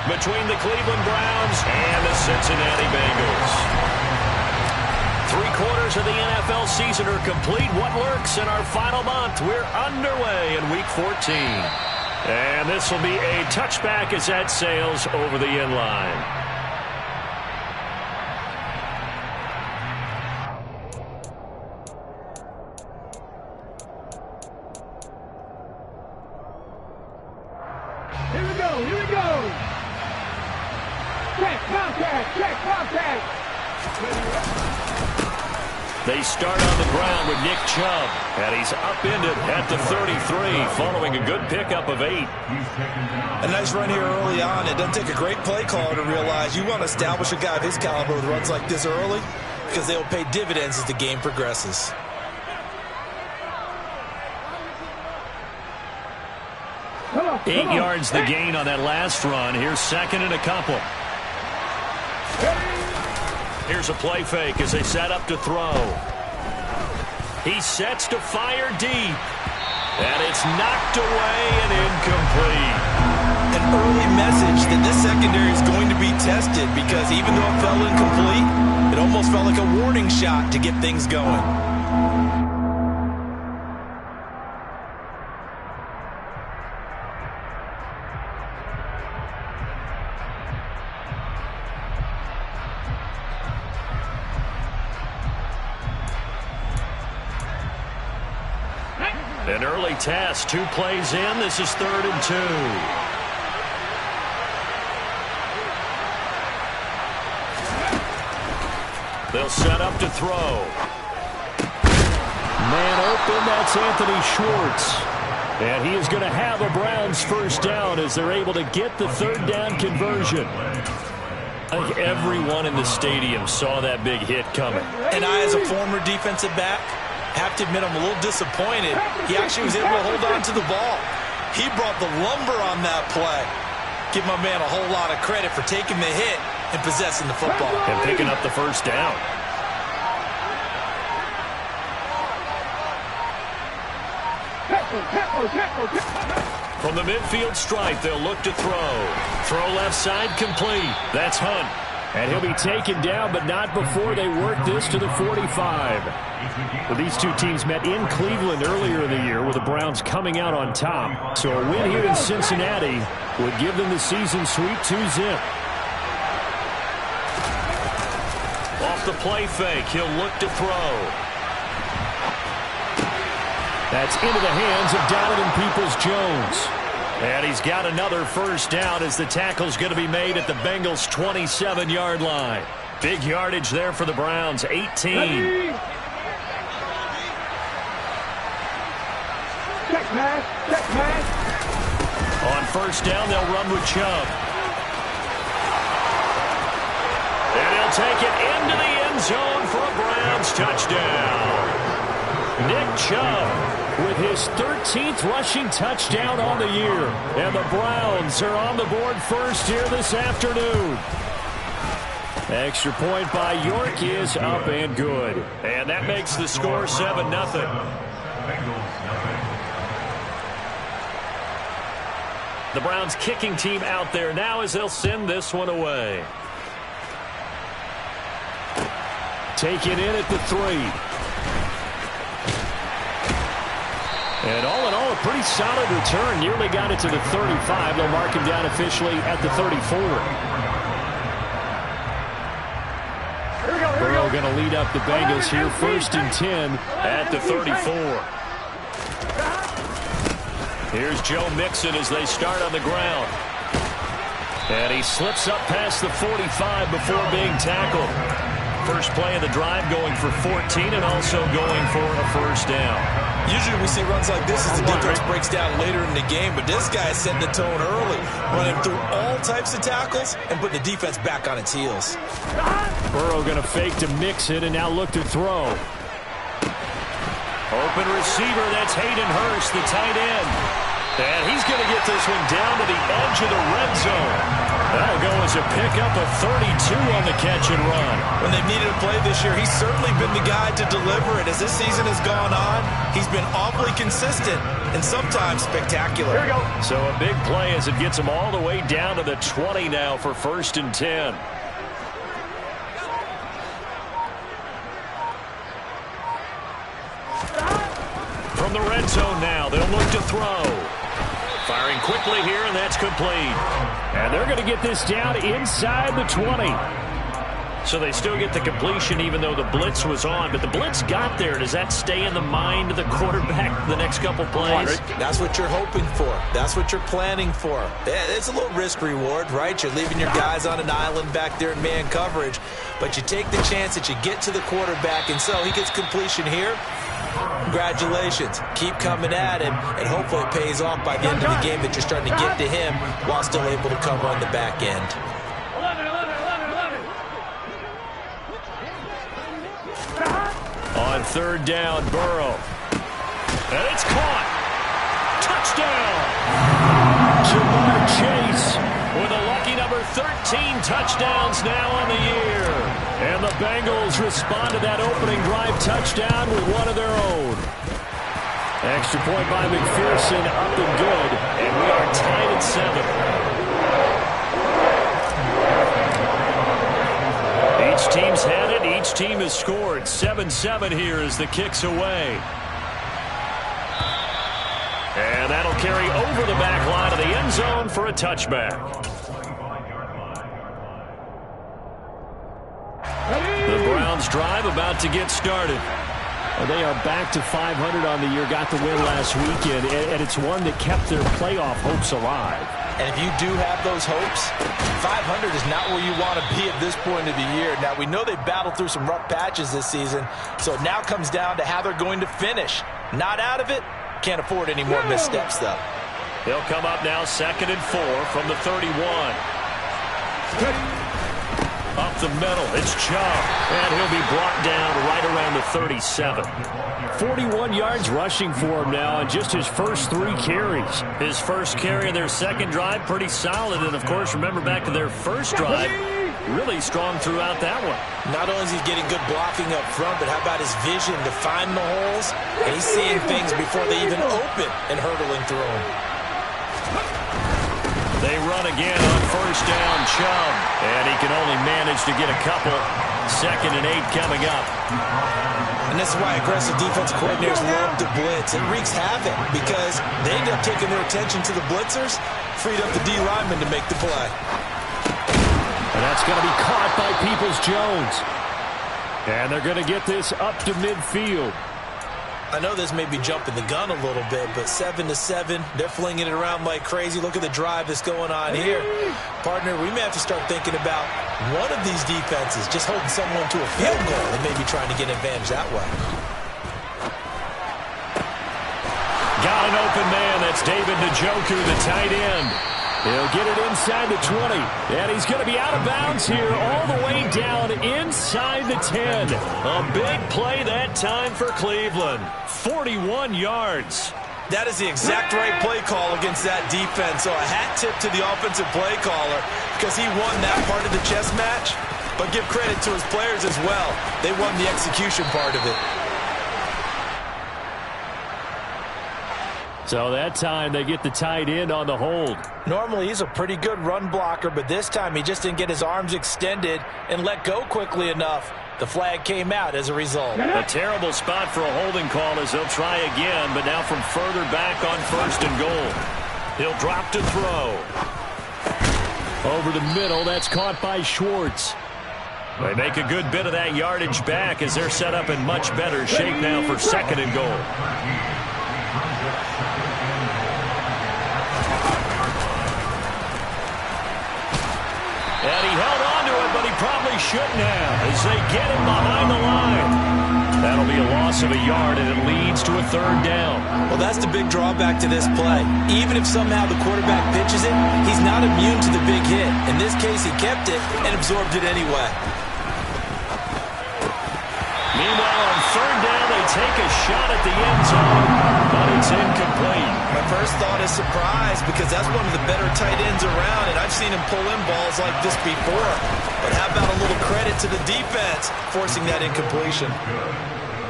between the Cleveland Browns and the Cincinnati Bengals. 3/4 of the NFL season are complete. What lurks in our final month? We're underway in Week 14. And this will be a touchback as that sails over the end line. Here we go, here we go. Check contact, check contact. They start on the ground with Nick Chubb, and he's upended at the 33 following a good pickup of 8. A nice run here early on. It doesn't take a great play caller to realize you want to establish a guy of his caliber with runs like this early because they will pay dividends as the game progresses. Come on, 8 yards the gain on that last run. Here's second and a couple. Here's a play fake as they set up to throw. He sets to fire deep. And it's knocked away and incomplete. An early message that this secondary is going to be tested because even though it fell incomplete, it almost felt like a warning shot to get things going. An early test, 2 plays in. This is 3rd and 2. They'll set up to throw. Man open, that's Anthony Schwartz. And he is going to have a Browns first down as they're able to get the 3rd down conversion. I think everyone in the stadium saw that big hit coming. And I, as a former defensive back, have to admit I'm a little disappointed. He actually was able to hold on to the ball. He brought the lumber on that play. Give my man a whole lot of credit for taking the hit and possessing the football. And picking up the first down. From the midfield stripe, they'll look to throw. Throw left side complete. That's Hunt. And he'll be taken down, but not before they work this to the 45. Well, these two teams met in Cleveland earlier in the year with the Browns coming out on top. So a win here in Cincinnati would give them the season sweep 2-zip. Off the play fake, he'll look to throw. That's into the hands of Donovan Peoples-Jones. And he's got another first down as the tackle's going to be made at the Bengals' 27-yard line. Big yardage there for the Browns, 18. Check pass, check pass. On first down, they'll run with Chubb. And he'll take it into the end zone for a Browns touchdown. Nick Chubb with his 13th rushing touchdown on the year. And the Browns are on the board first here this afternoon. Extra point by York is up and good. And that makes the score 7-0. The Browns kicking team out there now as they'll send this one away. Taken in at the 3. And all in all, a pretty solid return. Nearly got it to the 35. They'll mark him down officially at the 34. Burrow going to lead up the Bengals here. 1st and 10 at the 34. Here's Joe Mixon as they start on the ground. And he slips up past the 45 before being tackled. First play of the drive going for 14 and also going for a first down. Usually we see runs like this as the defense breaks down later in the game, but this guy set the tone early, running through all types of tackles and put the defense back on its heels. Burrow going to fake to Mixon and now look to throw. Open receiver, that's Hayden Hurst, the tight end. And he's going to get this one down to the edge of the red zone. That'll go as a pickup of 32 on the catch and run. When they've needed a play this year, he's certainly been the guy to deliver it. As this season has gone on, he's been awfully consistent and sometimes spectacular. Here we go. So a big play as it gets him all the way down to the 20 now for 1st and 10. From the red zone now, they'll look to throw. Firing quickly here, and that's complete. And they're going to get this down inside the 20. So they still get the completion even though the blitz was on. But the blitz got there. Does that stay in the mind of the quarterback the next couple plays? That's what you're hoping for. That's what you're planning for. It's a little risk reward, right? You're leaving your guys on an island back there in man coverage. But you take the chance that you get to the quarterback, and so he gets completion here. Congratulations. Keep coming at him, and hopefully it pays off by the end of the game that you're starting to get to him while still able to cover on the back end. 11. On 3rd down, Burrow. And it's caught. Touchdown. Jamar Chase with a lucky number 13 touchdowns now on the year. And the Bengals respond to that opening drive touchdown with one of their own. Extra point by McPherson, up and good. And we are tied at 7. Each team's had it. Each team has scored. 7-7 here as the kick's away. And that'll carry over the back line of the end zone for a touchback. The Browns drive about to get started. They are back to 500 on the year, got the win last weekend, and it's one that kept their playoff hopes alive. And if you do have those hopes, 500 is not where you want to be at this point of the year. Now, we know they've battled through some rough patches this season, so it now comes down to how they're going to finish. Not out of it. Can't afford any more missteps, though. They'll come up now 2nd and 4 from the 31. Up the middle, it's Chubb, and he'll be brought down right around the 37. 41 yards rushing for him now, and just his first 3 carries. His first carry of their second drive, pretty solid, and of course, remember back to their first drive, really strong throughout that one. Not only is he getting good blocking up front, but how about his vision to find the holes? And he's seeing things before they even open and hurdling through them. They run again on 1st down, Chubb, and he can only manage to get a couple. 2nd and 8 coming up. And this is why aggressive defensive coordinators love to blitz. It wreaks havoc because they end up taking their attention to the blitzers, freed up the D lineman to make the play. And that's going to be caught by Peoples-Jones. And they're going to get this up to midfield. I know this may be jumping the gun a little bit, but 7-7, they're flinging it around like crazy. Look at the drive that's going on here. Partner, we may have to start thinking about one of these defenses just holding someone to a field goal and maybe trying to get an advantage that way. Got an open man. That's David Njoku, the tight end. He'll get it inside the 20. And he's going to be out of bounds here all the way down inside the 10. A big play that time for Cleveland. 41 yards. That is the exact right play call against that defense. So a hat tip to the offensive play caller because he won that part of the chess match. But give credit to his players as well. They won the execution part of it. So that time they get the tight end on the hold. Normally he's a pretty good run blocker, but this time he just didn't get his arms extended and let go quickly enough. The flag came out as a result. A terrible spot for a holding call as they'll try again, but now from further back on 1st and goal. He'll drop to throw. Over the middle, that's caught by Schwartz. They make a good bit of that yardage back as they're set up in much better shape now for 2nd and goal. And he held on to it, but he probably shouldn't have as they get him behind the line. That'll be a loss of a yard, and it leads to a 3rd down. Well, that's the big drawback to this play. Even if somehow the quarterback pitches it, he's not immune to the big hit. In this case, he kept it and absorbed it anyway. Meanwhile, on third down, they take a shot at the end zone, but it's incomplete. My first thought is surprise, because that's one of the better tight ends around, and I've seen him pull in balls like this before. But how about a little credit to the defense forcing that incompletion?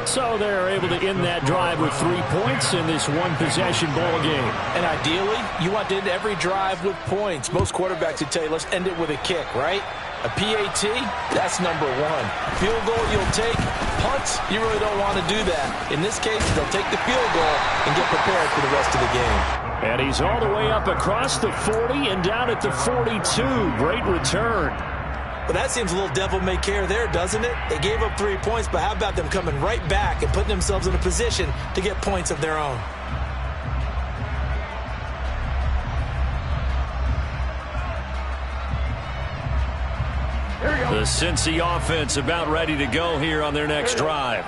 So they're able to end that drive with 3 points in this one-possession ball game. And ideally, you want to end every drive with points. Most quarterbacks would tell you, let's end it with a kick, right? A PAT, that's number one. Field goal you'll take. Punts, you really don't want to do that. In this case, they'll take the field goal and get prepared for the rest of the game. And he's all the way up across the 40 and down at the 42. Great return. But that seems a little devil-may-care there, doesn't it? They gave up 3 points, but how about them coming right back and putting themselves in a position to get points of their own? The Cincy offense about ready to go here on their next drive.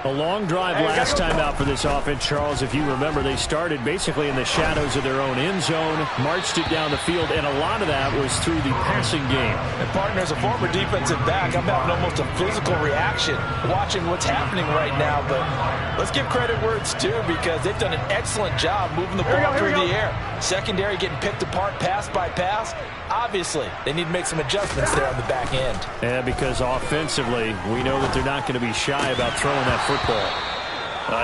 A long drive last time out for this offense, Charles. If you remember, they started basically in the shadows of their own end zone, marched it down the field, and a lot of that was through the passing game. And, partner, as a former defensive back, I'm having almost a physical reaction watching what's happening right now. But let's give credit where it's due, because they've done an excellent job moving the ball through the air. Secondary getting picked apart pass by pass. Obviously, they need to make some adjustments there on the back end. Yeah, because offensively, we know that they're not going to be shy about throwing that football.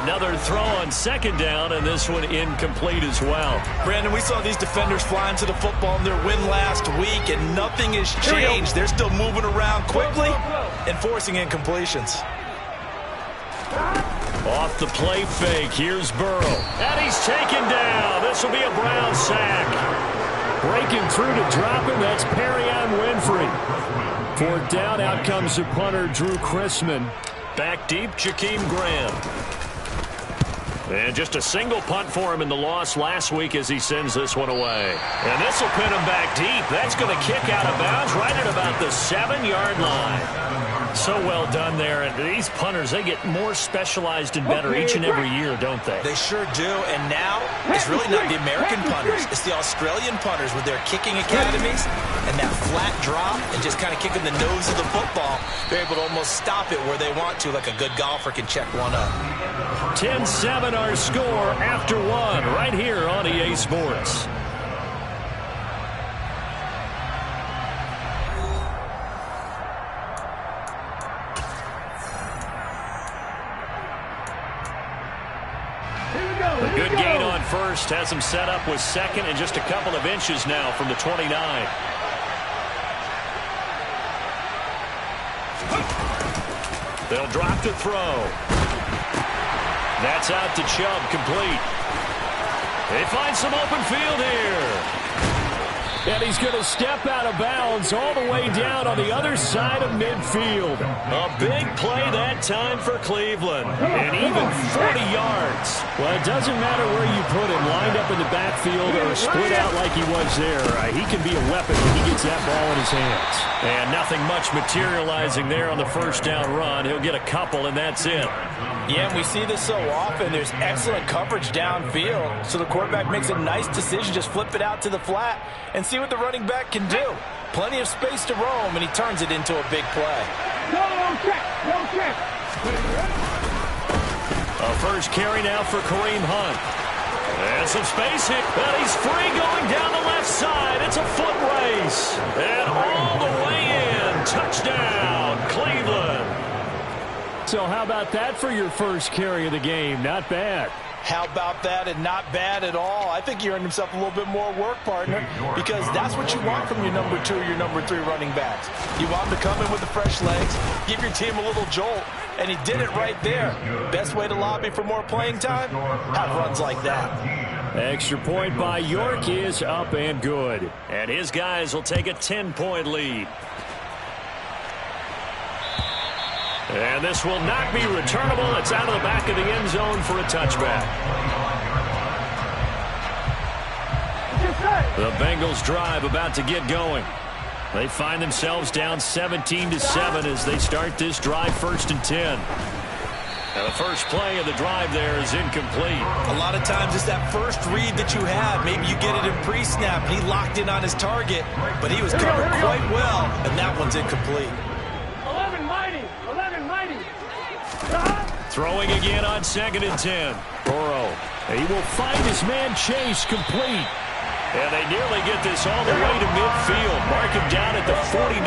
Another throw on second down, and this one incomplete as well. Brandon, we saw these defenders flying to the football in their win last week, and nothing has changed. They're still moving around quickly and forcing incompletions. Off the play fake, here's Burrow. And he's taken down. This will be a Brown sack. Breaking through to drop him, that's Perrion Winfrey. Fourth down, out comes the punter, Drew Chrisman. Back deep, Jakeem Graham. And just a single punt for him in the loss last week as he sends this one away. And this will pin him back deep. That's going to kick out of bounds right at about the 7-yard line. So well done there. And these punters, they get more specialized and better each and every year, don't they? They sure do. And now it's really not the American punters. It's the Australian punters with their kicking academies and that flat drop and just kind of kicking the nose of the football. They're able to almost stop it where they want to, like a good golfer can check one up. 10-7 our score after one right here on EA Sports. A good gain on first has him set up with second and just a couple of inches now from the 29. They'll drop to throw. That's out to Chubb, complete. They find some open field here. And he's going to step out of bounds all the way down on the other side of midfield. A big play that time for Cleveland. And even 40 yards. Well, it doesn't matter where you put him, lined up in the backfield or split out like he was there. He can be a weapon when he gets that ball in his hands. And nothing much materializing there on the first down run. He'll get a couple, and that's it. Yeah, and we see this so often. There's excellent coverage downfield. So the quarterback makes a nice decision. Just flip it out to the flat and see what the running back can do. Plenty of space to roam, and he turns it into a big play. No check. A first carry now for Kareem Hunt. And some space here. And he's free going down the left side. It's a foot race. And all the way in. Touchdown, Cleveland. So how about that for your first carry of the game? Not bad. How about that, and not bad at all? I think he earned himself a little bit more work, partner, because that's what you want from your number 2 or your number 3 running backs. You want them to come in with the fresh legs, give your team a little jolt, and he did it right there. Best way to lobby for more playing time? Have runs like that. Extra point by York is up and good. And his guys will take a 10-point lead. And this will not be returnable. It's out of the back of the end zone for a touchback. The Bengals drive about to get going. They find themselves down 17-7 as they start this drive, 1st and 10. Now the first play of the drive there is incomplete. A lot of times it's that first read that you have. Maybe you get it in pre-snap. He locked in on his target, but he was covered quite well, and that one's incomplete. Throwing again on 2nd and 10. Burrow. He will find his man Chase complete. And they nearly get this all the way to midfield. Mark him down at the 49.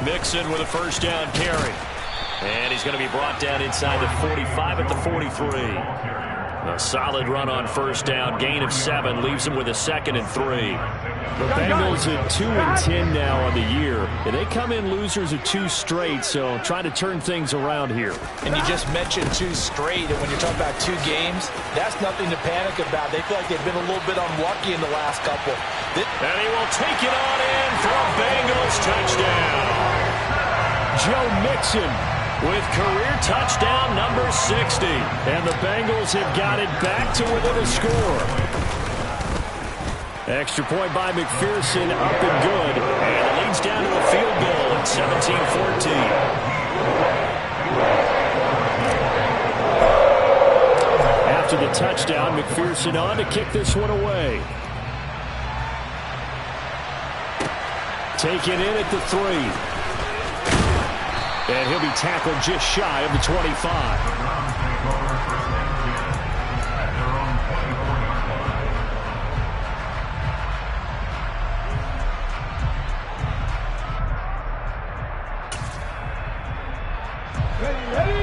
Mixon with a first down carry. And he's going to be brought down inside the 45 at the 43. A solid run on first down. Gain of 7 leaves him with a 2nd and 3. The Bengals at 2-10 now on the year. And they come in losers of 2 straight, so trying to turn things around here. And you just mentioned 2 straight, and when you're talking about 2 games, that's nothing to panic about. They feel like they've been a little bit unlucky in the last couple. And he will take it on in for a Bengals touchdown. Joe Mixon with career touchdown number 60. And the Bengals have got it back to within a score. Extra point by McPherson, up and good. And it leads down to a field goal at 17-14. After the touchdown, McPherson on to kick this one away. Taken in at the 3. And he'll be tackled just shy of the 25.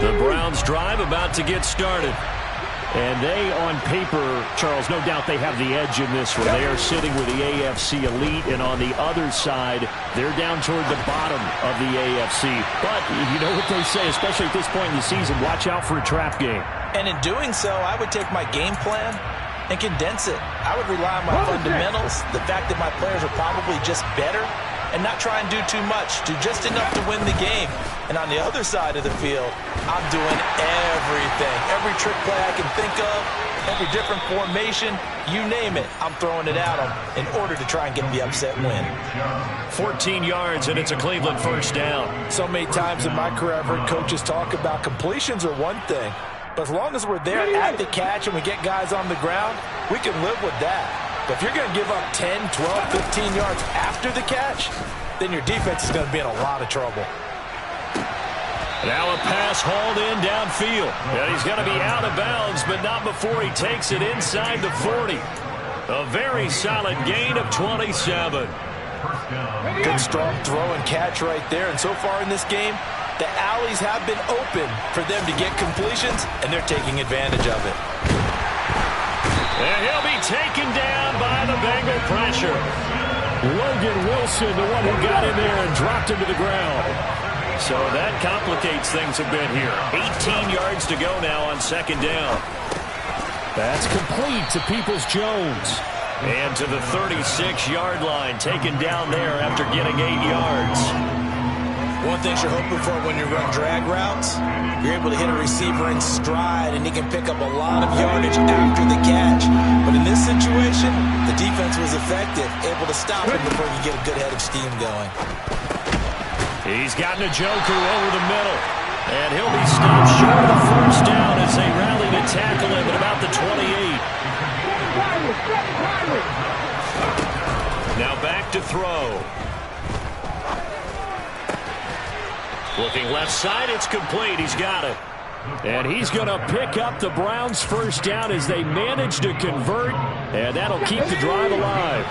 The Browns drive about to get started. And they, on paper, Charles, no doubt they have the edge in this one. They are sitting with the AFC elite, and on the other side, they're down toward the bottom of the AFC. But you know what they say, especially at this point in the season, watch out for a trap game. And in doing so, I would take my game plan and condense it. I would rely on my fundamentals, the fact that my players are probably just better, and not try and do too much, do just enough to win the game. And on the other side of the field, I'm doing everything. Every trick play I can think of, every different formation, you name it, I'm throwing it at them in order to try and get the upset win. 14 yards, and it's a Cleveland first down. So many times in my career, I've heard coaches talk about completions are one thing. But as long as we're there at the catch and we get guys on the ground, we can live with that. But if you're going to give up 10, 12, 15 yards after the catch, then your defense is going to be in a lot of trouble. Now a pass hauled in downfield. And he's going to be out of bounds, but not before he takes it inside the 40. A very solid gain of 27. Good strong throw and catch right there. And so far in this game, the alleys have been open for them to get completions, and they're taking advantage of it. And he'll be taken down by the Bengal pressure. Logan Wilson, the one who got in there and dropped him to the ground. So that complicates things a bit here. 18 yards to go now on second down. That's complete to Peoples-Jones. And to the 36-yard line, taken down there after getting 8 yards. One thing you're hoping for when you run drag routes, you're able to hit a receiver in stride, and he can pick up a lot of yardage after the catch. But in this situation, the defense was effective, able to stop him before you get a good head of steam going. He's gotten a joker over the middle. And he'll be stopped short of the first down as they rally to tackle him at about the 28. Now back to throw. Looking left side, it's complete. He's got it. And he's going to pick up the Browns' first down as they manage to convert. And that'll keep the drive alive.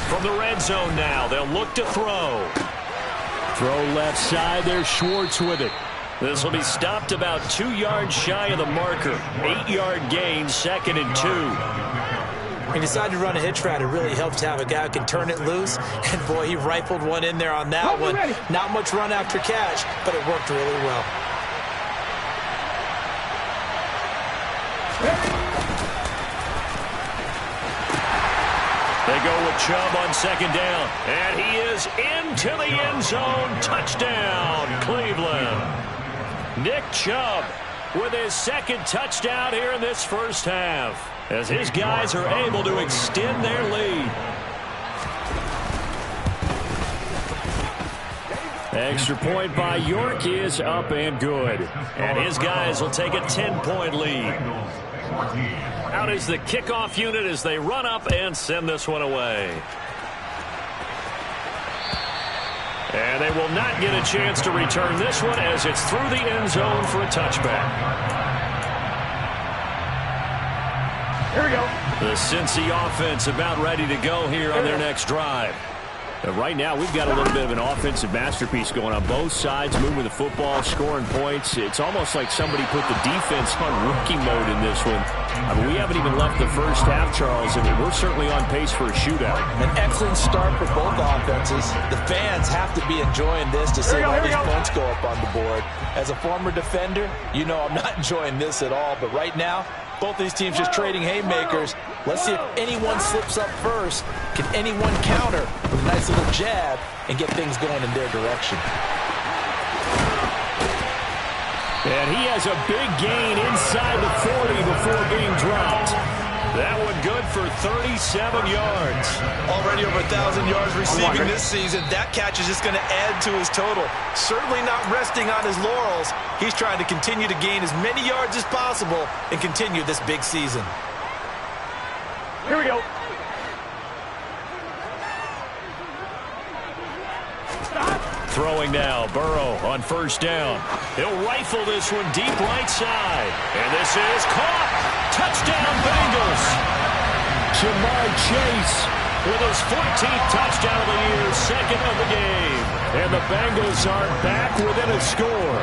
From the red zone now, they'll look to throw. Throw left side, there's Schwartz with it. This will be stopped about 2 yards shy of the marker. 8-yard gain, 2nd and 2. He decided to run a hitch route. It really helps to have a guy who can turn it loose. And, boy, he rifled one in there on that one. Not much run after catch, but it worked really well. They go with Chubb on second down. And he is into the end zone. Touchdown, Cleveland. Nick Chubb with his second touchdown here in this first half, as his guys are able to extend their lead. Extra point by York is up and good. And his guys will take a 10-point lead. Out is the kickoff unit as they run up and send this one away. And they will not get a chance to return this one as it's through the end zone for a touchback. Here we go. The Cincy offense about ready to go here on their next drive. Right now, we've got a little bit of an offensive masterpiece going on both sides, moving the football, scoring points. It's almost like somebody put the defense on rookie mode in this one. I mean, we haven't even left the first half, Charles, and we're certainly on pace for a shootout. An excellent start for both offenses. The fans have to be enjoying this to see all these points go up on the board. As a former defender, you know I'm not enjoying this at all, but right now, both these teams just trading haymakers. Let's see if anyone slips up first. Can anyone counter with a nice little jab and get things going in their direction? And he has a big gain inside the 40 before being dropped. That one good for 37 yards. Already over 1,000 yards receiving this season. That catch is just going to add to his total. Certainly not resting on his laurels. He's trying to continue to gain as many yards as possible and continue this big season. Here we go. Throwing now, Burrow on first down. He'll rifle this one deep right side. And this is caught. Touchdown, Bengals. Jamar Chase with his 14th touchdown of the year, second of the game. And the Bengals are back within a score.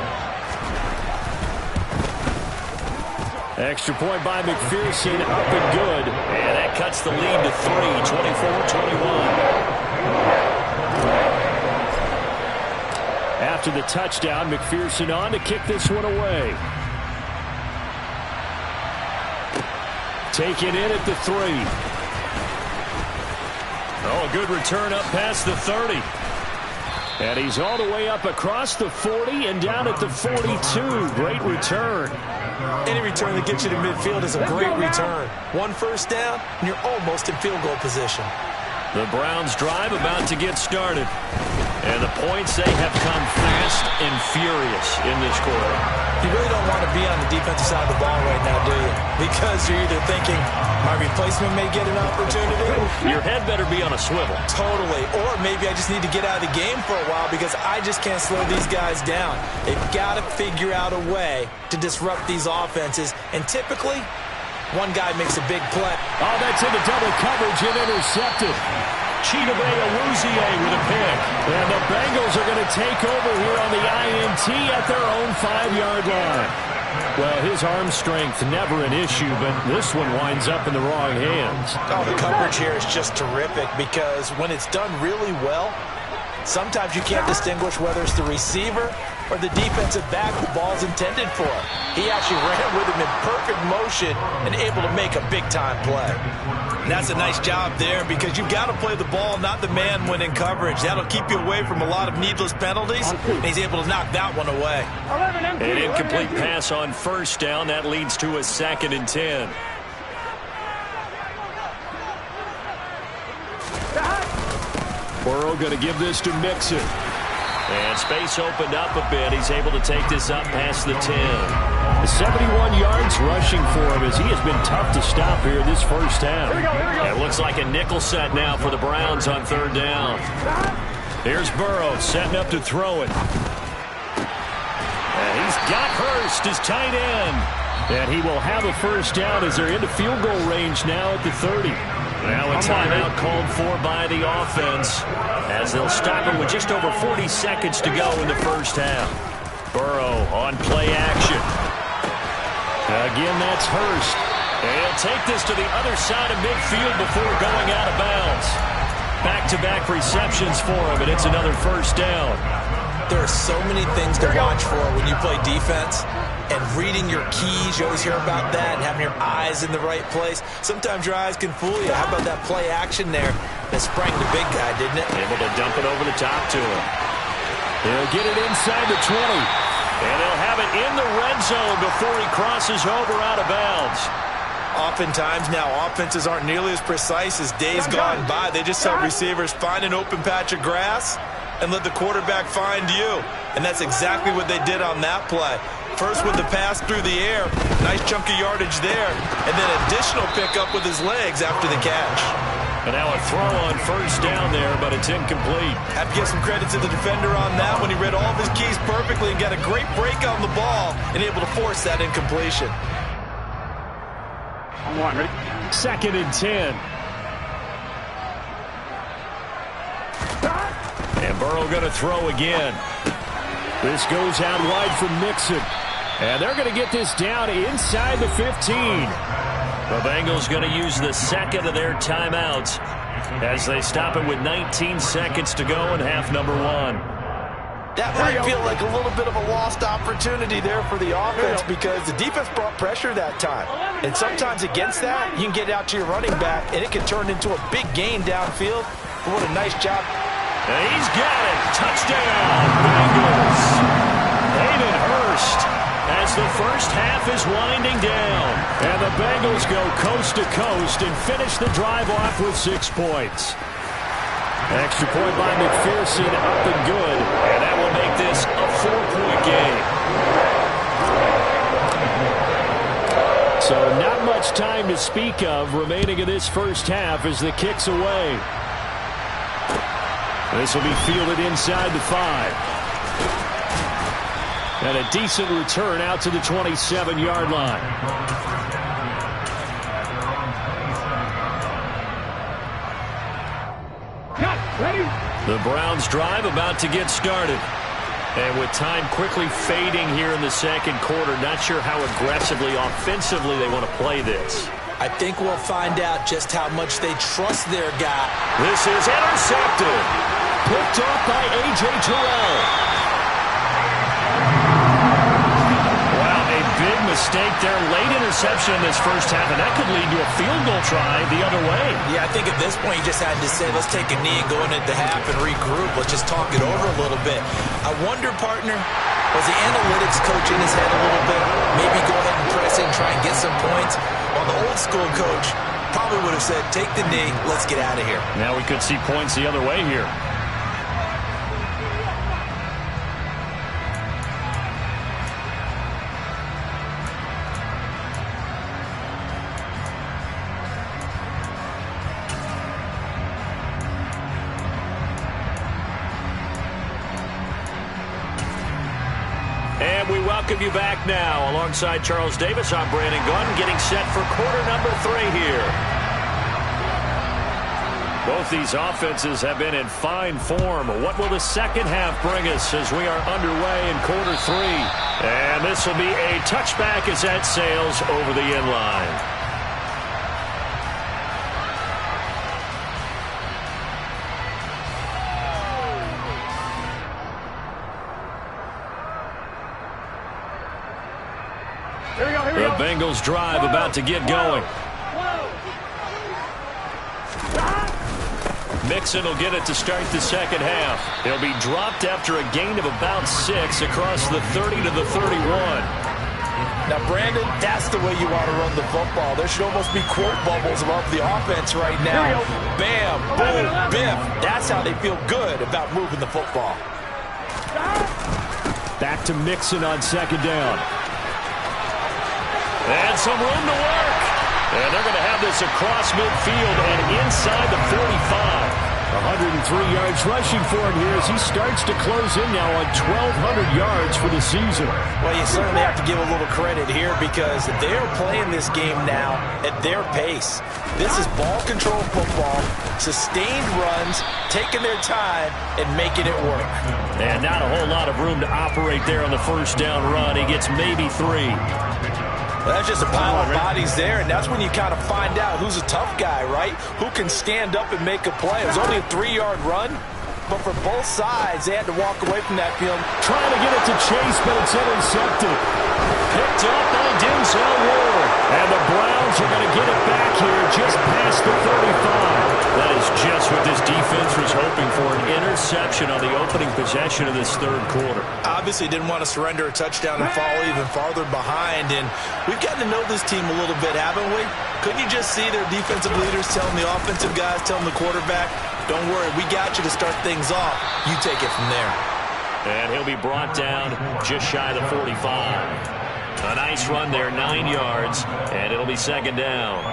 Extra point by McPherson, up and good. And that cuts the lead to 3, 24-21. After the touchdown, McPherson on to kick this one away. Taken in at the 3. Oh, a good return up past the 30. And he's all the way up across the 40 and down at the 42. Great return. Any return that gets you to midfield is a great return. One first down, and you're almost in field goal position. The Browns drive about to get started. And the points, they have come fast and furious in this quarter. You really don't want to be on the defensive side of the ball right now, do you? Because you're either thinking, my replacement may get an opportunity. Your head better be on a swivel. Totally. Or maybe I just need to get out of the game for a while because I just can't slow these guys down. They've got to figure out a way to disrupt these offenses. And typically, one guy makes a big play. Oh, that's into double coverage and intercepted. Chidobe Awuzie with a pick. And the Bengals are going to take over here on the INT at their own 5-yard line. Well, his arm strength never an issue, but this one winds up in the wrong hands. Oh, the coverage here is just terrific because when it's done really well, sometimes you can't distinguish whether it's the receiver or the defensive back the ball's intended for. He actually ran with him in perfect motion and able to make a big-time play. And that's a nice job there because you've got to play the ball, not the man when in coverage. That'll keep you away from a lot of needless penalties, and he's able to knock that one away. An incomplete pass on first down. That leads to a 2nd and 10. Burrow going to give this to Mixon. And space opened up a bit. He's able to take this up past the 10. 71 yards rushing for him as he has been tough to stop here this first half. It looks like a nickel set now for the Browns on 3rd down. Here's Burrow setting up to throw it. And he's got Hurst as tight end. And he will have a first down as they're into field goal range now at the 30. Now a timeout called for by the offense as they'll stop it with just over 40 seconds to go in the first half. Burrow on play action. Again, that's Hurst. And he'll take this to the other side of midfield before going out of bounds. Back-to-back receptions for him, and it's another first down. There are so many things to watch for when you play defense. And reading your keys, you always hear about that, and having your eyes in the right place. Sometimes your eyes can fool you. How about that play action there that sprang the big guy, didn't it? Able to dump it over the top to him. He'll get it inside the 20. And they'll have it in the red zone before he crosses over out of bounds. Oftentimes now, offenses aren't nearly as precise as days gone by. They just tell receivers, find an open patch of grass and let the quarterback find you. And that's exactly what they did on that play. First with the pass through the air, nice chunk of yardage there, and then additional pickup with his legs after the catch. And now a throw on first down there, but it's incomplete. Have to give some credit to the defender on that when he read all of his keys perfectly and got a great break on the ball and able to force that incompletion. Second and 10. And Burrow going to throw again. This goes out wide from Mixon. And they're going to get this down inside the 15. The Bengals going to use the second of their timeouts as they stop it with 19 seconds to go in half number one. That might feel like a little bit of a lost opportunity there for the offense because the defense brought pressure that time. And sometimes against that, you can get it out to your running back, and it can turn into a big gain downfield. But what a nice job. And he's got it. Touchdown, Bengals. Hayden Hurst as the first half is winding down. And the Bengals go coast to coast and finish the drive off with 6 points. Extra point by McPherson, up and good. And that will make this a 4-point game. So not much time to speak of remaining in this first half as the kick's away. This will be fielded inside the 5. And a decent return out to the 27-yard line. The Browns drive about to get started. And with time quickly fading here in the second quarter, not sure how aggressively, offensively they want to play this. I think we'll find out just how much they trust their guy. This is intercepted. Picked off by A.J. Terrell. Big mistake there. Late interception in this first half, and that could lead to a field goal try the other way. Yeah, I think at this point you just had to say, let's take a knee and go into the half and regroup. Let's just talk it over a little bit. I wonder, partner, was the analytics coach in his head a little bit? Maybe go ahead and press it and try and get some points. While the old school coach probably would have said, take the knee, let's get out of here. Now we could see points the other way here. Welcome you back now. Alongside Charles Davis, I'm Brandon Gunn, getting set for quarter number 3 here. Both these offenses have been in fine form. What will the second half bring us as we are underway in quarter 3? And this will be a touchback as that sails over the end line. The Bengals drive about to get going. Mixon will get it to start the second half. He'll be dropped after a gain of about 6 across the 30 to the 31. Now, Brandon, that's the way you want to run the football. There should almost be quote bubbles above the offense right now. Bam, boom, biff. That's how they feel good about moving the football. Back to Mixon on second down. And some room to work. And they're going to have this across midfield and inside the 45. 103 yards rushing for him here as he starts to close in now on 1,200 yards for the season. Well, you certainly have to give a little credit here because they're playing this game now at their pace. This is ball control football, sustained runs, taking their time, and making it work. And not a whole lot of room to operate there on the first down run. He gets maybe 3. Well, that's just a pile of bodies there, and that's when you kind of find out who's a tough guy, right? Who can stand up and make a play. It was only a 3-yard run, but for both sides, they had to walk away from that field. Trying to get it to Chase, but it's intercepted. Picked up by Denzel Ward. And the Browns are going to get it back here just past the 35. That is just what this defense was hoping for, an interception on the opening possession of this third quarter. Obviously didn't want to surrender a touchdown and fall even farther behind, and we've gotten to know this team a little bit, haven't we? Couldn't you just see their defensive leaders telling the offensive guys, telling the quarterback, don't worry, we got you to start things off. You take it from there. And he'll be brought down just shy of the 45. A nice run there, 9 yards, and it'll be second down.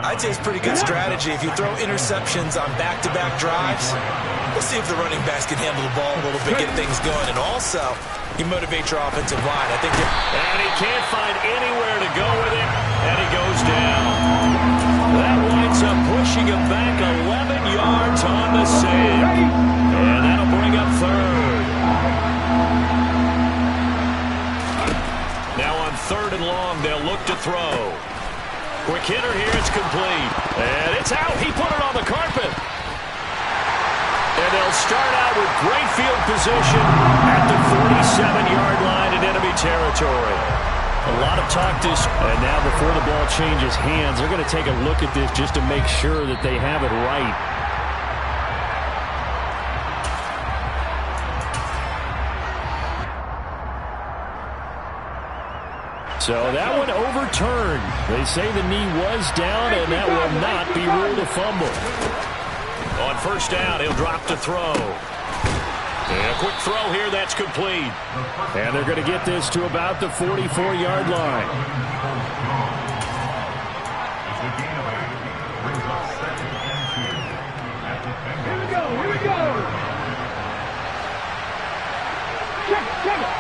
I'd say it's pretty good strategy. If you throw interceptions on back-to-back drives, we'll see if the running backs can handle the ball a little bit, get things going. And also, you motivate your offensive line. I think and he can't find anywhere to go with it, and he goes down. That winds up pushing him back 11 yards on the sand. And that'll bring up third. Now on 3rd and long, they'll look to throw. Quick hitter here, it's complete. And it's out. He put it on the carpet. And they'll start out with great field position at the 47-yard line in enemy territory. A lot of talk this, and now before the ball changes hands, they're going to take a look at this just to make sure that they have it right. So that one overturned. They say the knee was down, and that will not be ruled a fumble. On 1st down, he'll drop to throw. And a quick throw here, that's complete. And they're going to get this to about the 44-yard line. Here we go, here we go. Check it.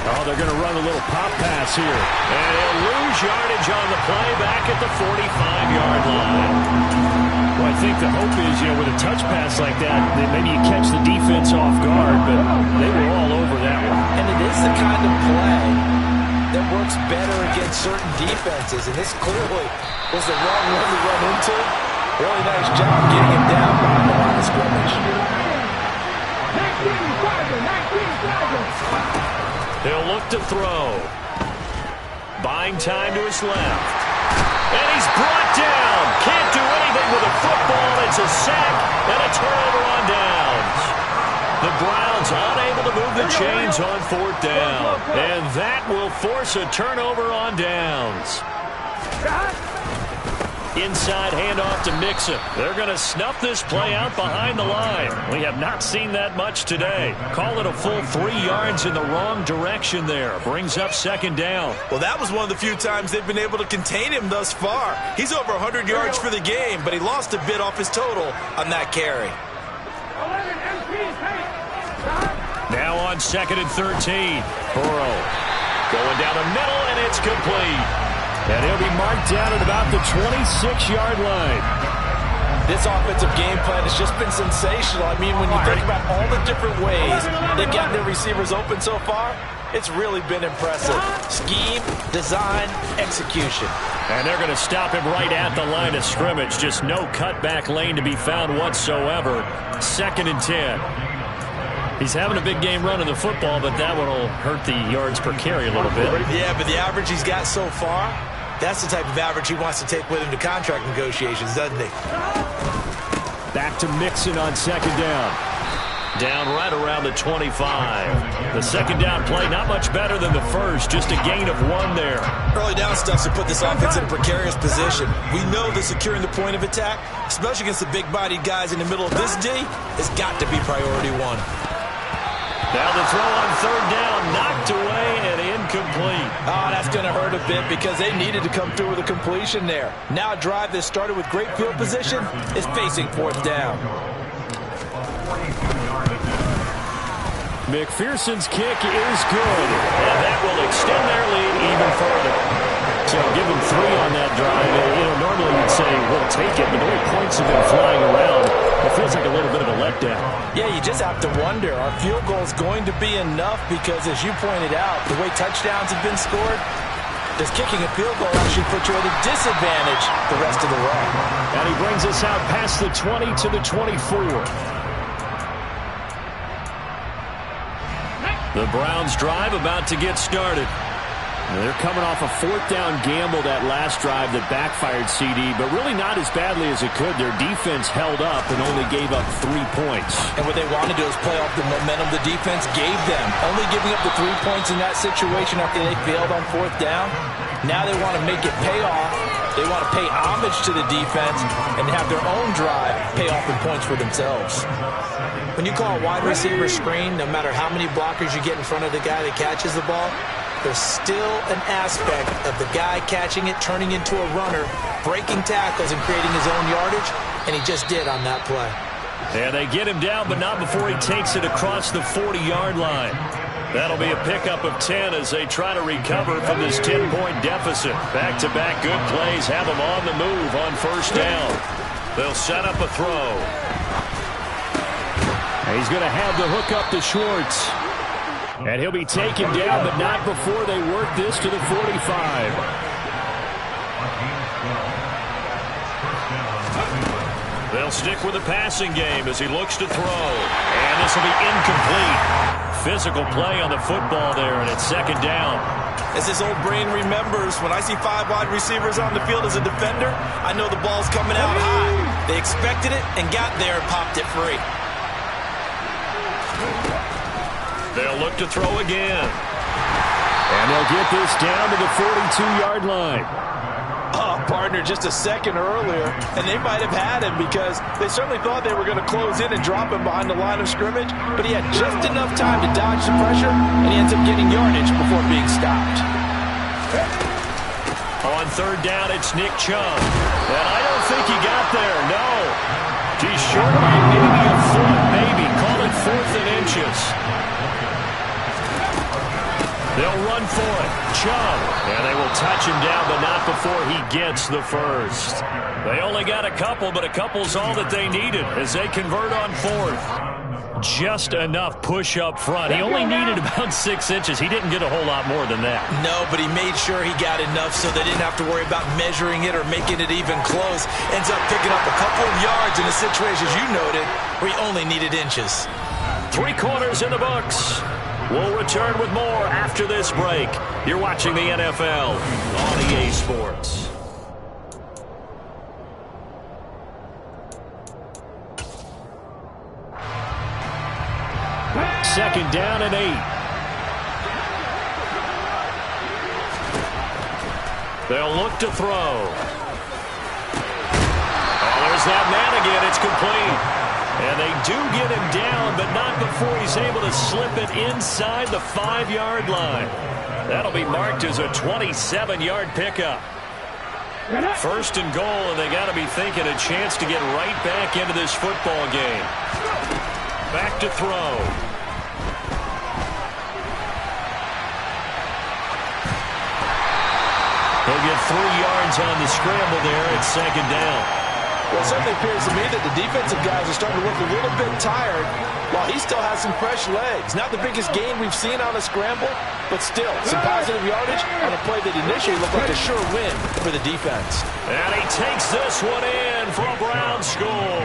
Oh, they're going to run a little pop pass here. And he'll lose yardage on the play back at the 45-yard line. Well, I think the hope is, with a touch pass like that, that maybe you catch the defense off guard, but they were all over that one. And it is the kind of play that works better against certain defenses, and this clearly was the wrong one to run into. Really nice job getting him down behind the line of scrimmage. 19-7. He'll look to throw. Buying time to his left. And he's brought down. Can't do anything with a football. It's a sack and a turnover on downs. The Browns unable to move the chains on 4th down. And that will force a turnover on downs. Inside handoff to Mixon. They're going to snuff this play out behind the line. We have not seen that much today. Call it a full 3 yards in the wrong direction there. Brings up 2nd down. Well, that was one of the few times they've been able to contain him thus far. He's over 100 yards for the game, but he lost a bit off his total on that carry. Now on 2nd and 13. Burrow going down the middle, and it's complete. And he'll be marked down at about the 26-yard line. This offensive game plan has just been sensational. I mean, when you think about all the different ways they've gotten their receivers open so far, it's really been impressive. Scheme, design, execution. And they're going to stop him right at the line of scrimmage. Just no cutback lane to be found whatsoever. 2nd and 10. He's having a big game running the football, but that one will hurt the yards per carry a little bit. Yeah, but the average he's got so far, that's the type of average he wants to take with him to contract negotiations, doesn't he? Back to Mixon on 2nd down. Down right around the 25. The 2nd down play, not much better than the first. Just a gain of 1 there. Early down stuff to put this offense in a precarious position. We know that securing the point of attack, especially against the big-bodied guys in the middle of this D, has got to be priority 1. Now the throw on 3rd down, knocked away and incomplete. Oh, that's going to hurt a bit because they needed to come through with a completion there. Now a drive that started with great field position is facing 4th down. McPherson's kick is good, and that will extend their lead even further. So give them 3 on that drive. Normally you'd say, we'll take it, but the way points have been flying around, it feels like a little bit of a letdown. Yeah, you just have to wonder, are field goals going to be enough? Because as you pointed out, the way touchdowns have been scored, does kicking a field goal actually put you at a disadvantage the rest of the run? And he brings us out past the 20 to the 24. The Browns drive about to get started. They're coming off a 4th down gamble that last drive that backfired CD, but really not as badly as it could. Their defense held up and only gave up 3 points. And what they want to do is play off the momentum the defense gave them. Only giving up the 3 points in that situation after they failed on 4th down. Now they want to make it pay off. They want to pay homage to the defense and have their own drive pay off in points for themselves. When you call a wide receiver screen, no matter how many blockers you get in front of the guy that catches the ball, there's still an aspect of the guy catching it, turning into a runner, breaking tackles and creating his own yardage, and he just did on that play. And they get him down, but not before he takes it across the 40-yard line. That'll be a pickup of 10 as they try to recover from this 10-point deficit. Back-to-back good plays have them on the move on first down. They'll set up a throw. And he's going to have the hook up to Schwartz. And he'll be taken down, but not before they work this to the 45. They'll stick with the passing game as he looks to throw. And this will be incomplete. Physical play on the football there, and it's second down. As his old brain remembers, when I see 5 wide receivers on the field as a defender, I know the ball's coming out high. They expected it and got there and popped it free. They'll look to throw again. And they'll get this down to the 42-yard line. Oh, partner, just a second earlier, and they might have had him because they certainly thought they were going to close in and drop him behind the line of scrimmage, but he had just enough time to dodge the pressure, and he ends up getting yardage before being stopped. On third down, it's Nick Chubb. And I don't think he got there, no. He's short by maybe a foot, maybe. Call it 4th and inches. They'll run for it. Chubb. And they will touch him down, but not before he gets the first. They only got a couple, but a couple's all that they needed as they convert on 4th. Just enough push up front. He only needed about 6 inches. He didn't get a whole lot more than that. No, but he made sure he got enough so they didn't have to worry about measuring it or making it even close. Ends up picking up a couple of yards in a situation, as you noted, where he only needed inches. 3 quarters in the books. We'll return with more after this break. You're watching the NFL on EA Sports. Second down and 8. They'll look to throw. Oh, there's that man again. It's complete. And they do get him down, but not before he's able to slip it inside the 5-yard line. That'll be marked as a 27-yard pickup. First and goal, and they got to be thinking a chance to get right back into this football game. Back to throw. He'll get 3 yards on the scramble there at second down. Well, it certainly appears to me that the defensive guys are starting to look a little bit tired while he still has some fresh legs. Not the biggest gain we've seen on a scramble, but still some positive yardage on a play that initially looked like a sure win for the defense. And he takes this one in for a Brown score.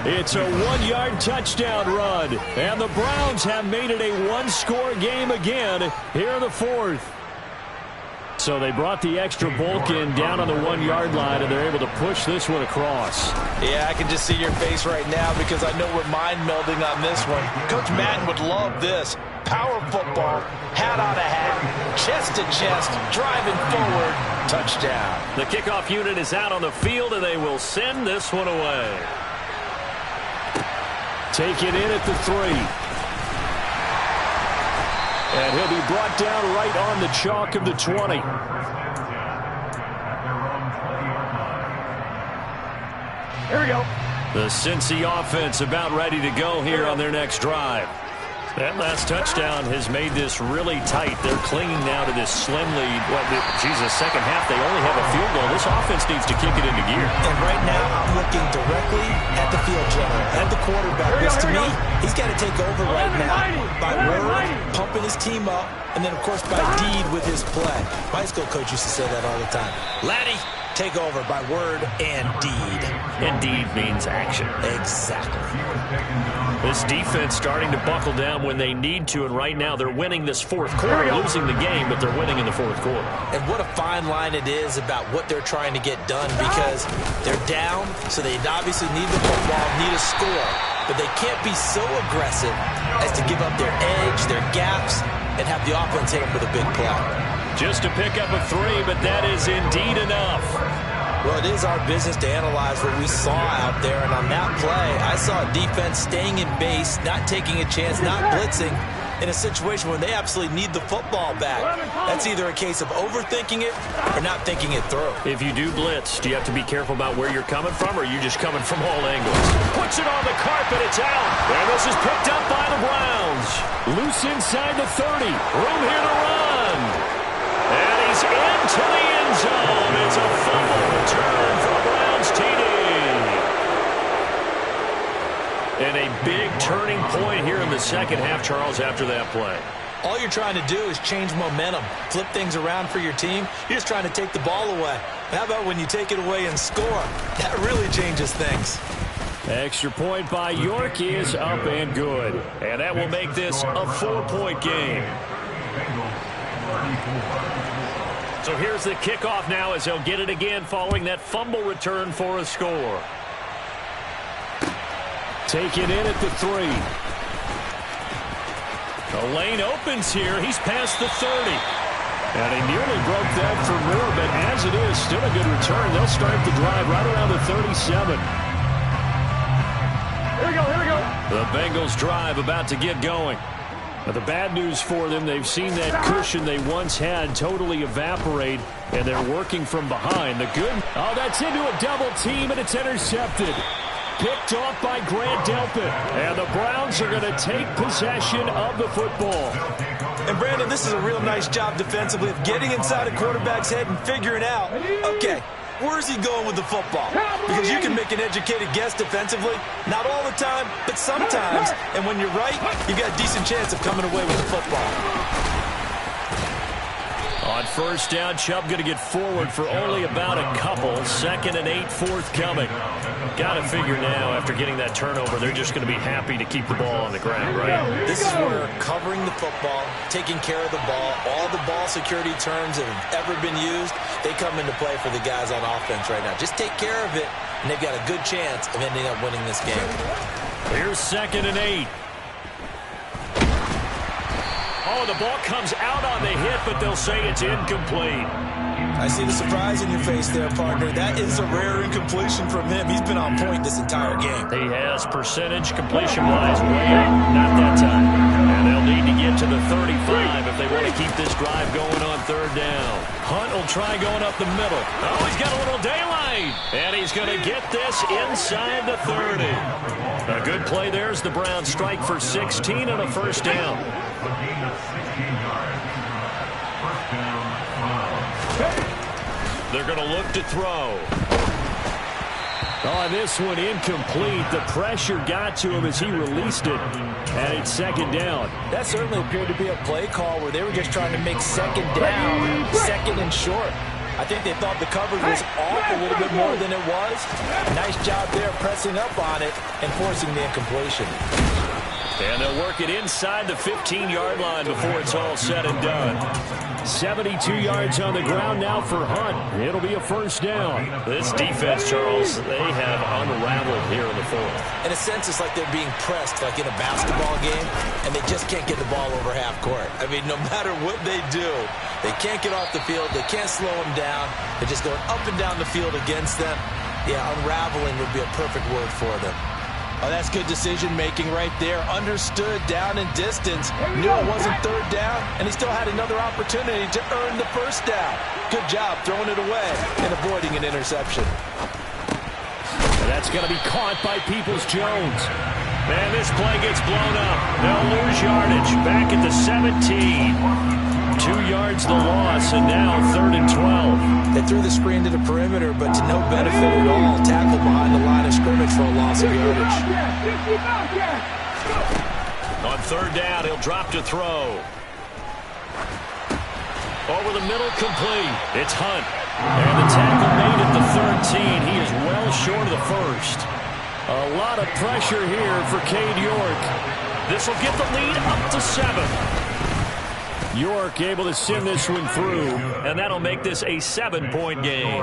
It's a 1-yard touchdown run, and the Browns have made it a 1-score game again here in the 4th. So they brought the extra bulk in down on the 1-yard line, and they're able to push this one across. Yeah, I can just see your face right now because I know we're mind melding on this one. Coach Madden would love this. Power football, hat on a hat, chest to chest, driving forward, touchdown. The kickoff unit is out on the field, and they will send this one away. Take it in at the 3. And he'll be brought down right on the chalk of the 20. Here we go. The Cincy offense about ready to go here on their next drive. That last touchdown has made this really tight. They're clinging now to this slim lead. Second half, they only have a field goal. This offense needs to kick it into gear. And right now, I'm looking directly at the field general, at the quarterback. This, to me, he's got to take over right now by word, pumping his team up, and then, of course, by deed with his play. My high school coach used to say that all the time. Laddie, take over by word and deed. And deed means action. Exactly. This defense starting to buckle down when they need to, and right now they're winning this 4th quarter, losing the game, but they're winning in the 4th quarter. And what a fine line it is about what they're trying to get done because they're down, so they obviously need the football, need a score, but they can't be so aggressive as to give up their edge, their gaps, and have the offense hit them with a big play. Just a pickup of 3, but that is indeed enough. Well, it is our business to analyze what we saw out there, and on that play, I saw a defense staying in base, not taking a chance, not blitzing, in a situation where they absolutely need the football back. That's either a case of overthinking it or not thinking it through. If you do blitz, do you have to be careful about where you're coming from, or are you just coming from all angles? Puts it on the carpet. It's out. And this is picked up by the Browns. Loose inside the 30. Room here to run. And he's into the end zone. It's a fumble return for the Browns TD. And a big turning point here in the second half, Charles, after that play. All you're trying to do is change momentum, flip things around for your team. You're just trying to take the ball away. How about when you take it away and score? That really changes things. Extra point by York is up and good. And that will make this a 4-point game. So here's the kickoff now as they'll get it again following that fumble return for a score. Taken in at the 3. The lane opens here. He's past the 30. And he nearly broke that for more, but as it is, still a good return. They'll start the drive right around the 37. Here we go, here we go. The Bengals drive about to get going. Now, the bad news for them, they've seen that cushion they once had totally evaporate, and they're working from behind. The good, oh, that's into a double team, and it's intercepted. Picked off by Grant Delpit. And the Browns are going to take possession of the football. And, Brandon, this is a real nice job defensively of getting inside a quarterback's head and figuring out, okay, where's he going with the football? Because you can make an educated guess defensively. Not all the time, but sometimes. And when you're right, you've got a decent chance of coming away with the football. On first down, Chubb going to get forward for only about a couple. 2nd and 8 forthcoming. Got to figure now, after getting that turnover, they're just going to be happy to keep the ball on the ground, right? This is where covering the football, taking care of the ball, all the ball security terms that have ever been used, they come into play for the guys on offense right now. Just take care of it, and they've got a good chance of ending up winning this game. Here's 2nd and 8. Oh, the ball comes out on the hit, but they'll say it's incomplete. I see the surprise in your face there, partner. That is a rare incompletion from him. He's been on point this entire game. He has percentage completion-wise way up. Not that time. And they'll need to get to the 35 if they want to keep this drive going on 3rd down. Hunt will try going up the middle. Oh, he's got a little daylight. And he's going to get this inside the 30. A good play there as the Browns strike for 16 and a first down. They're going to look to throw. Oh, this one incomplete. The pressure got to him as he released it. And it's 2nd down. That certainly appeared to be a play call where they were just trying to make 2nd down, 2nd and short. I think they thought the coverage was off a little bit more than it was. Nice job there pressing up on it and forcing the incompletion. And they'll work it inside the 15-yard line before it's all said and done. 72 yards on the ground now for Hunt. It'll be a first down. This defense, Charles, they have unraveled here in the 4th. In a sense, it's like they're being pressed like in a basketball game, and they just can't get the ball over half court. I mean, no matter what they do, they can't get off the field. They can't slow them down. They're just going up and down the field against them. Yeah, unraveling would be a perfect word for them. Oh, that's good decision-making right there. Understood down and distance. Knew it wasn't 3rd down, and he still had another opportunity to earn the first down. Good job throwing it away and avoiding an interception. And that's going to be caught by Peoples-Jones. Man, this play gets blown up. They'll lose yardage. Back at the 17. 2 yards the loss, and now 3rd and 12. They threw the screen to the perimeter, but to no benefit at all. Tackle behind the line of scrimmage for a loss of yardage. On 3rd down, he'll drop to throw. Over the middle, complete. It's Hunt. And the tackle made at the 13. He is well short of the first. A lot of pressure here for Cade York. This will get the lead up to 7. York able to send this one through, and that'll make this a 7-point game.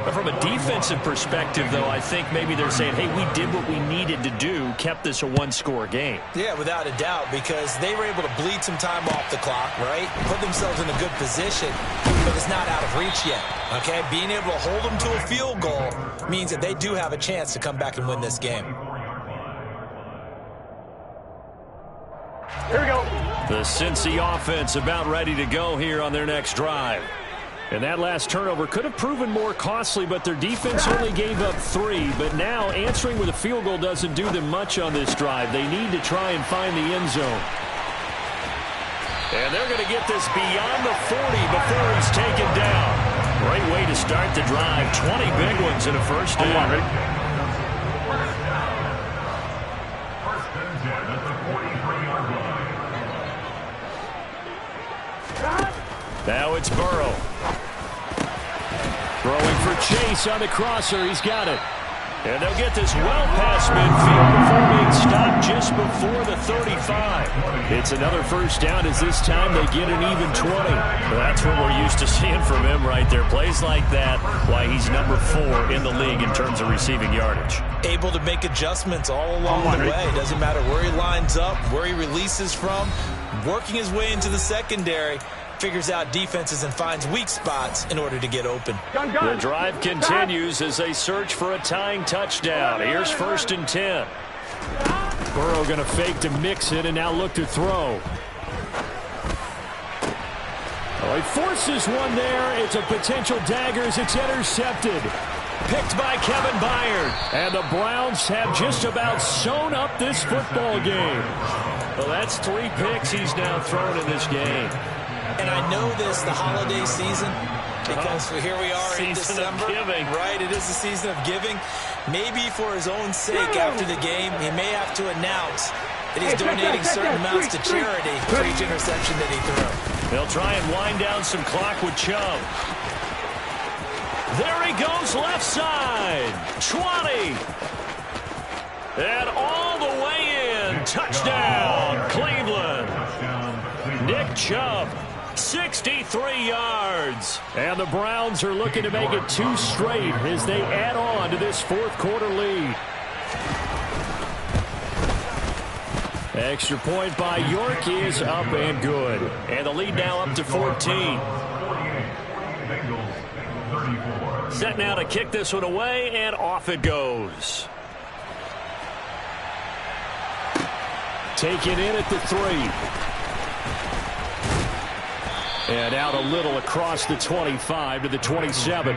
But from a defensive perspective, though, I think maybe they're saying, hey, we did what we needed to do, kept this a 1-score game. Yeah, without a doubt, because they were able to bleed some time off the clock, right? Put themselves in a good position, but it's not out of reach yet, okay? Being able to hold them to a field goal means that they do have a chance to come back and win this game. Here we go. The Cincy offense about ready to go here on their next drive. And that last turnover could have proven more costly, but their defense only gave up 3. But now answering with a field goal doesn't do them much on this drive. They need to try and find the end zone. And they're going to get this beyond the 40 before he's taken down. Great way to start the drive. 20 big ones in a first down. Now it's Burrow. Throwing for Chase on the crosser. He's got it. And they'll get this well past midfield before being stopped just before the 35. It's another first down as this time they get an even 20. Well, that's what we're used to seeing from him right there. Plays like that, why he's number 4 in the league in terms of receiving yardage. Able to make adjustments all along the way. Doesn't matter where he lines up, where he releases from. Working his way into the secondary. Figures out defenses and finds weak spots in order to get open. The drive continues as they search for a tying touchdown. Here's 1st and 10. Burrow going to fake to mix it and now look to throw. Oh, he forces one there. It's a potential dagger as it's intercepted. Picked by Kevin Byard. And the Browns have just about sewn up this football game. Well, that's 3 picks he's now thrown in this game. And I know this, the holiday season, because here we are in December. Giving. Right, it is the season of giving. Maybe for his own sake after the game, he may have to announce that he's donating certain amounts to charity for each interception that he threw. They'll try and wind down some clock with Chubb. There he goes, left side. 20. And all the way in. Touchdown, Cleveland. Nick Chubb. 63 yards. And the Browns are looking to make it 2 straight as they add on to this 4th quarter lead. Extra point by York is up and good. And the lead now up to 14. Set now to kick this one away, and off it goes. Taken in at the 3. And out a little across the 25 to the 27.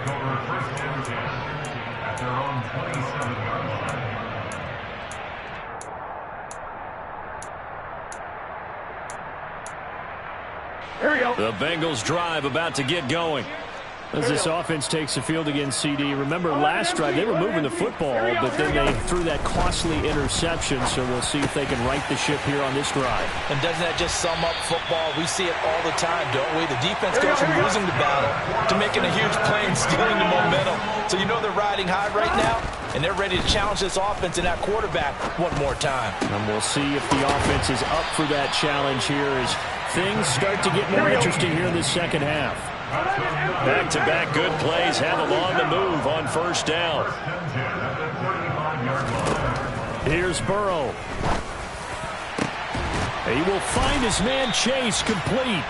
Here we go. The Bengals drive about to get going. As this offense takes the field against CD. Remember last drive they were moving the football, but then they threw that costly interception, so we'll see if they can right the ship here on this drive. And doesn't that just sum up football? We see it all the time, don't we? The defense goes from losing the battle to making a huge play and stealing the momentum. So you know they're riding high right now, and they're ready to challenge this offense and that quarterback one more time. And we'll see if the offense is up for that challenge here as things start to get more interesting here in the second half. Back-to-back good plays have them on the move on first down. Here's Burrow. He will find his man Chase complete.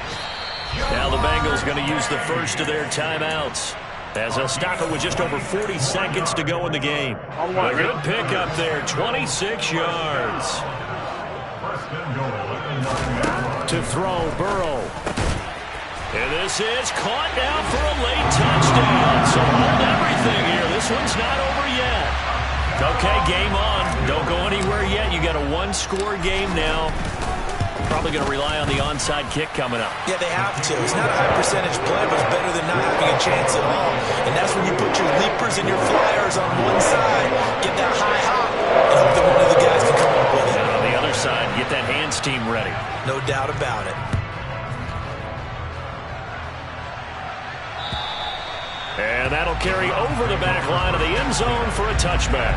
Now the Bengals going to use the first of their timeouts as they'll stop it with just over 40 seconds to go in the game. A good pickup there, 26 yards. To throw, Burrow. And this is caught now for a late touchdown. So hold everything here. This one's not over yet. Okay, game on. Don't go anywhere yet. You got a 1-score game now. Probably going to rely on the onside kick coming up. Yeah, they have to. It's not a high percentage play, but it's better than not having a chance at all. And that's when you put your leapers and your flyers on one side, get that high hop, and hope that one of the guys can come up with it. And on the other side, get that hands team ready. No doubt about it. And that'll carry over the back line of the end zone for a touchback.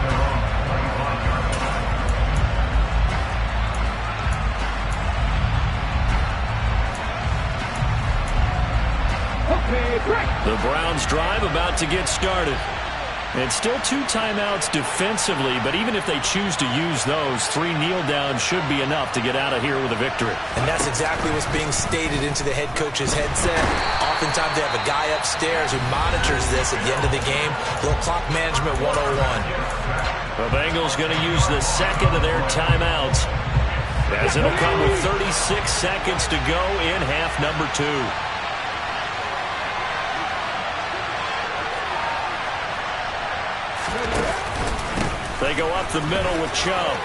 The Browns drive about to get started. It's still 2 timeouts defensively, but even if they choose to use those, 3 kneel downs should be enough to get out of here with a victory. And that's exactly what's being stated into the head coach's headset. Oftentimes they have a guy upstairs who monitors this at the end of the game. Little clock management 101. The Bengals going to use the second of their timeouts. as it'll come with 36 seconds to go in half number 2. They go up the middle with Chubb.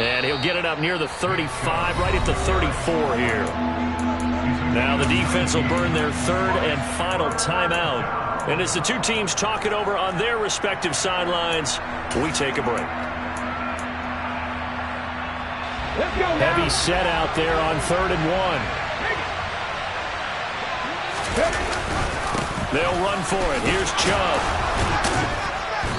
And he'll get it up near the 35, right at the 34 here. Now the defense will burn their third and final timeout. And as the two teams talk it over on their respective sidelines, we take a break. Heavy set out there on 3rd and 1. They'll run for it. Here's Chubb.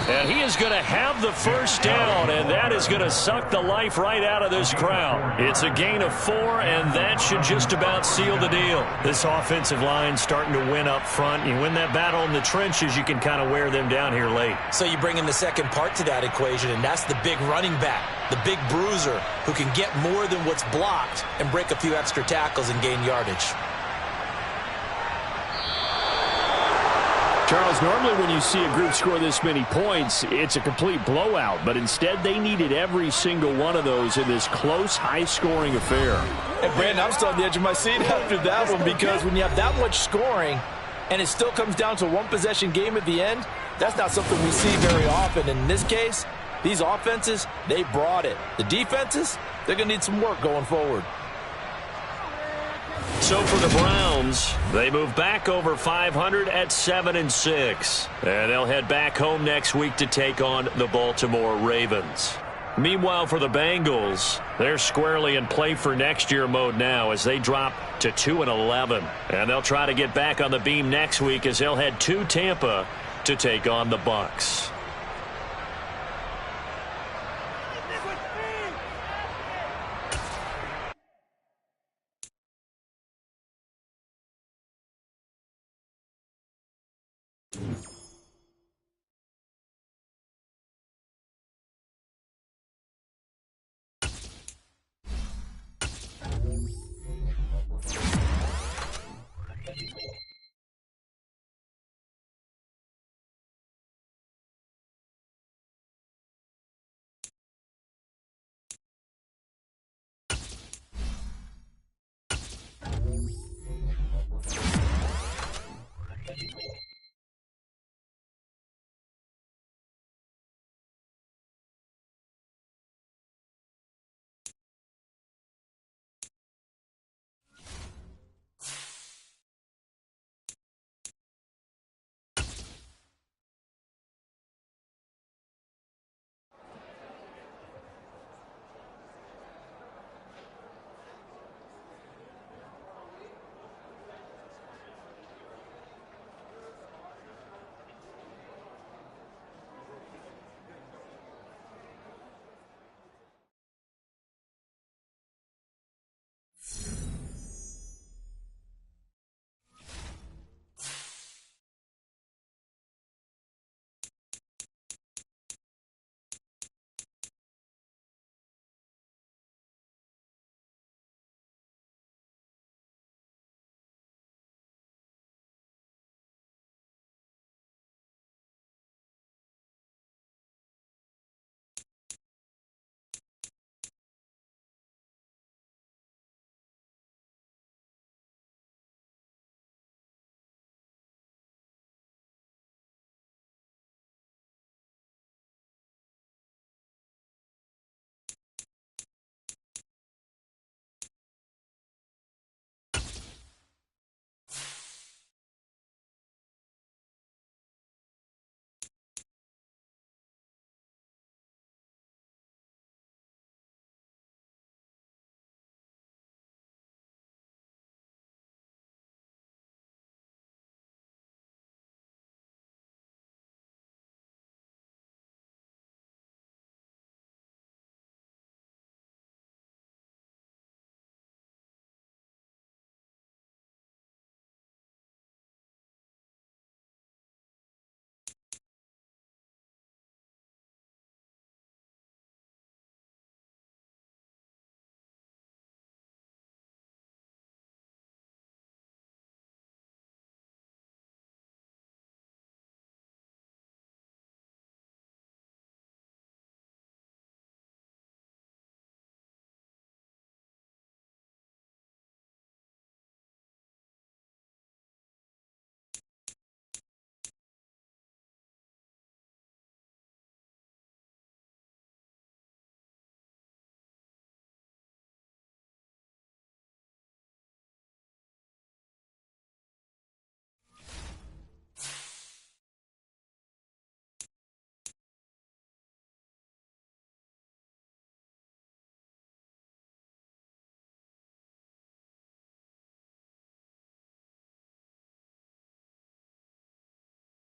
And he is going to have the first down, and that is going to suck the life right out of this crowd. It's a gain of 4, and that should just about seal the deal. This offensive line starting to win up front. You win that battle in the trenches, you can kind of wear them down here late. So you bring in the second part to that equation, and that's the big running back, the big bruiser, who can get more than what's blocked and break a few extra tackles and gain yardage. Charles, normally when you see a group score this many points, it's a complete blowout. But instead, they needed every single one of those in this close, high-scoring affair. And, Brandon, I'm still on the edge of my seat after that one, because when you have that much scoring and it still comes down to a one-possession game at the end, that's not something we see very often. In this case, these offenses, they brought it. The defenses, they're going to need some work going forward. So for the Browns, they move back over 500 at 7-6. And they'll head back home next week to take on the Baltimore Ravens. Meanwhile, for the Bengals, they're squarely in play for next year mode now as they drop to 2-11. And they'll try to get back on the beam next week as they'll head to Tampa to take on the Bucs.